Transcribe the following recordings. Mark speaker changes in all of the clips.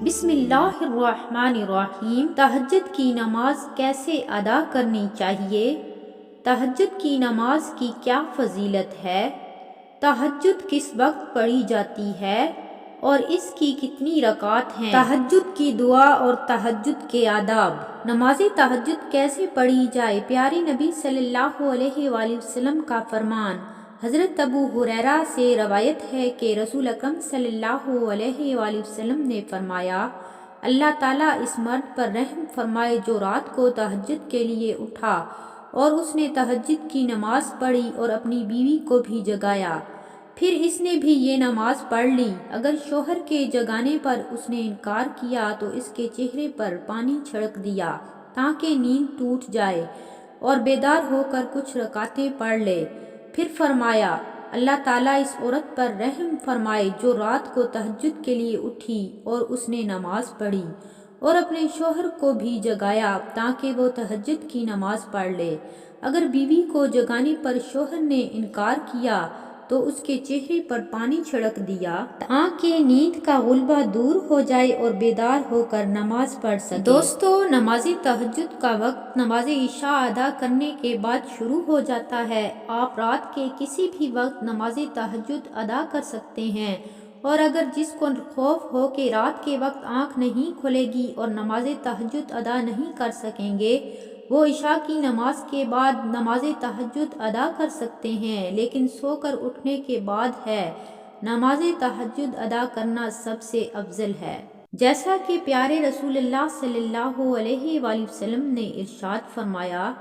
Speaker 1: بسم اللہ الرحمن الرحیم۔ تہجد کی نماز کیسے ادا کرنی چاہیے؟ تہجد کی نماز کی کیا فضیلت ہے؟ تہجد کس وقت پڑھی جاتی ہے اور اس کی کتنی رکعات ہیں؟ تہجد کی دعا اور تہجد کے آداب۔ نماز تہجد کیسے پڑھی جائے؟ پیارے نبی صلی اللہ علیہ وآلہ وسلم کا فرمان۔ حضرت ابو ہریرہ سے روایت ہے کہ رسول اکرم صلی اللہ علیہ وآلہ وسلم نے فرمایا، اللہ تعالیٰ اس مرد پر رحم فرمائے جو رات کو تہجد کے لیے اٹھا اور اس نے تہجد کی نماز پڑھی اور اپنی بیوی کو بھی جگایا، پھر اس نے بھی یہ نماز پڑھ لی۔ اگر شوہر کے جگانے پر اس نے انکار کیا تو اس کے چہرے پر پانی چھڑک دیا تاکہ نیند ٹوٹ جائے اور بیدار ہو کر کچھ رکعتیں پڑھ لے۔ پھر فرمایا، اللہ تعالیٰ اس عورت پر رحم فرمائے جو رات کو تہجد کے لیے اٹھی اور اس نے نماز پڑھی اور اپنے شوہر کو بھی جگایا تاکہ وہ تہجد کی نماز پڑھ لے۔ اگر بیوی کو جگانے پر شوہر نے انکار کیا تو اس کے چہرے پر پانی چھڑک دیا تاکہ نیند کا غلبہ دور ہو جائے اور بیدار ہو کر نماز پڑھ سکے۔ دوستو، نماز تہجد کا وقت نماز عشاء ادا کرنے کے بعد شروع ہو جاتا ہے۔ آپ رات کے کسی بھی وقت نماز تہجد ادا کر سکتے ہیں، اور اگر جس کو خوف ہو کہ رات کے وقت آنکھ نہیں کھلے گی اور نماز تہجد ادا نہیں کر سکیں گے، وہ عشاء کی نماز کے بعد نماز تہجد ادا کر سکتے ہیں، لیکن سو کر اٹھنے کے بعد ہے نماز تہجد ادا کرنا سب سے افضل ہے۔ جیسا کہ پیارے رسول اللہ صلی اللہ علیہ وآلہ وسلم نے ارشاد فرمایا،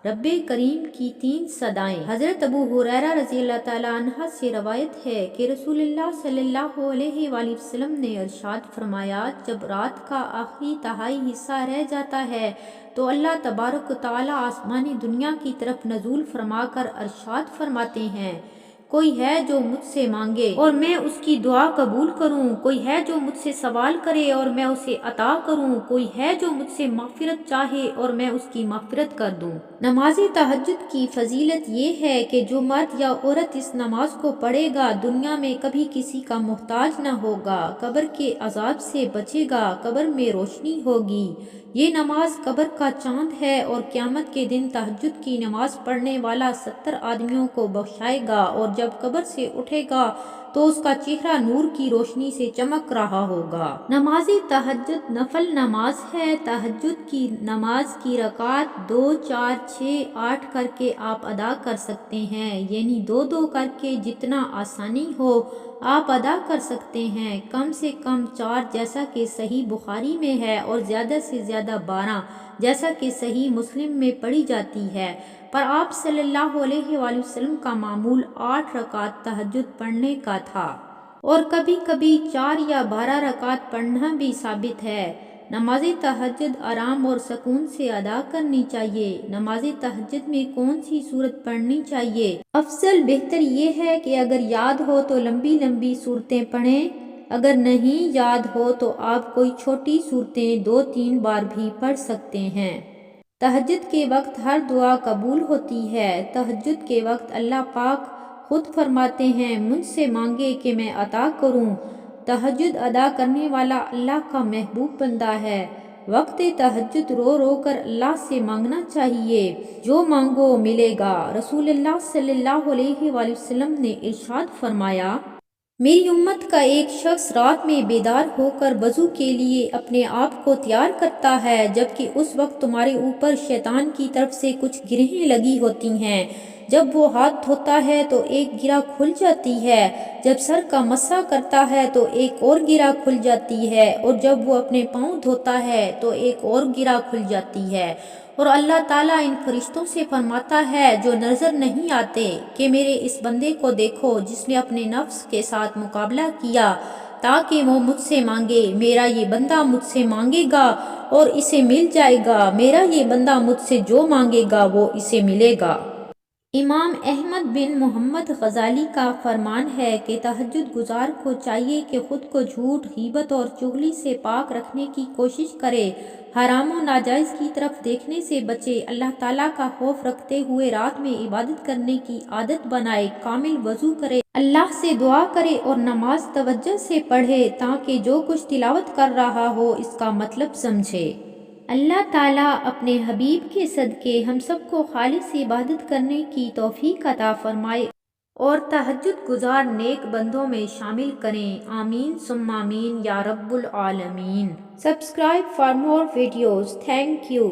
Speaker 1: رب کریم کی 3 صدائیں۔ حضرت ابو ہریرہ رضی اللہ تعالیٰ عنہ سے روایت ہے کہ رسول اللہ صلی اللہ علیہ وآلہ وسلم نے ارشاد فرمایا، جب رات کا آخری تہائی حصہ رہ جاتا ہے تو اللہ تبارک و تعالیٰ آسمانی دنیا کی طرف نزول فرما کر ارشاد فرماتے ہیں، کوئی ہے جو مجھ سے مانگے اور میں اس کی دعا قبول کروں، کوئی ہے جو مجھ سے سوال کرے اور میں اسے عطا کروں، کوئی ہے جو مجھ سے مغفرت چاہے اور میں اس کی مغفرت کر دوں۔ نماز تہجد کی فضیلت یہ ہے کہ جو مرد یا عورت اس نماز کو پڑھے گا دنیا میں کبھی کسی کا محتاج نہ ہوگا، قبر کے عذاب سے بچے گا، قبر میں روشنی ہوگی۔ یہ نماز قبر کا چاند ہے اور قیامت کے دن تہجد کی نماز پڑھنے والا 70 آدمیوں کو بخشائے گا، اور جب قبر سے اٹھے گا تو اس کا چہرہ نور کی روشنی سے چمک رہا ہوگا۔ نماز تہجد نفل نماز ہے۔ تہجد کی نماز کی رکعات 2، 4، 6، 8 کر کے آپ ادا کر سکتے ہیں، یعنی 2 کر کے جتنا آسانی ہو آپ ادا کر سکتے ہیں۔ کم سے کم 4 جیسا کہ صحیح بخاری میں ہے، اور زیادہ سے زیادہ 12 جیسا کہ صحیح مسلم میں پڑھی جاتی ہے، پر آپ صلی اللہ علیہ وآلہ وسلم کا معمول 8 رکعات تہجد پڑھنے کا تھا، اور کبھی کبھی 4 یا 12 رکعات پڑھنا بھی ثابت ہے۔ نماز تہجد آرام اور سکون سے ادا کرنی چاہیے۔ نماز تہجد میں کون سی سورت پڑھنی چاہیے؟ افضل بہتر یہ ہے کہ اگر یاد ہو تو لمبی لمبی سورتیں پڑھیں، اگر نہیں یاد ہو تو آپ کوئی چھوٹی سورتیں 2-3 بار بھی پڑھ سکتے ہیں۔ تہجد کے وقت ہر دعا قبول ہوتی ہے۔ تہجد کے وقت اللہ پاک خود فرماتے ہیں، مجھ سے مانگے کہ میں عطا کروں۔ تہجد ادا کرنے والا اللہ کا محبوب بندہ ہے۔ وقت تہجد رو رو کر اللہ سے مانگنا چاہیے، جو مانگو ملے گا۔ رسول اللہ صلی اللہ علیہ وآلہ وسلم نے ارشاد فرمایا، میری امت کا ایک شخص رات میں بیدار ہو کر وضو کے لیے اپنے آپ کو تیار کرتا ہے، جبکہ اس وقت تمہارے اوپر شیطان کی طرف سے کچھ گرہیں لگی ہوتی ہیں۔ جب وہ ہاتھ دھوتا ہے تو ایک گرہ کھل جاتی ہے، جب سر کا مسح کرتا ہے تو ایک اور گرہ کھل جاتی ہے، اور جب وہ اپنے پاؤں دھوتا ہے تو ایک اور گرہ کھل جاتی ہے، اور اللہ تعالیٰ ان فرشتوں سے فرماتا ہے جو نظر نہیں آتے کہ میرے اس بندے کو دیکھو جس نے اپنے نفس کے ساتھ مقابلہ کیا تاکہ وہ مجھ سے مانگے۔ میرا یہ بندہ مجھ سے مانگے گا اور اسے مل جائے گا، میرا یہ بندہ مجھ سے جو مانگے گا وہ اسے ملے گا۔ امام احمد بن محمد غزالی کا فرمان ہے کہ تہجد گزار کو چاہیے کہ خود کو جھوٹ، غیبت اور چغلی سے پاک رکھنے کی کوشش کرے، حرام و ناجائز کی طرف دیکھنے سے بچے، اللہ تعالیٰ کا خوف رکھتے ہوئے رات میں عبادت کرنے کی عادت بنائے، کامل وضو کرے، اللہ سے دعا کرے اور نماز توجہ سے پڑھے تاکہ جو کچھ تلاوت کر رہا ہو اس کا مطلب سمجھے۔ اللہ تعالیٰ اپنے حبیب کے صدقے ہم سب کو خالص عبادت کرنے کی توفیق عطا فرمائے اور تہجد گزار نیک بندوں میں شامل کریں، آمین ثم آمین یا رب العالمین۔ Subscribe for more videos. Thank you.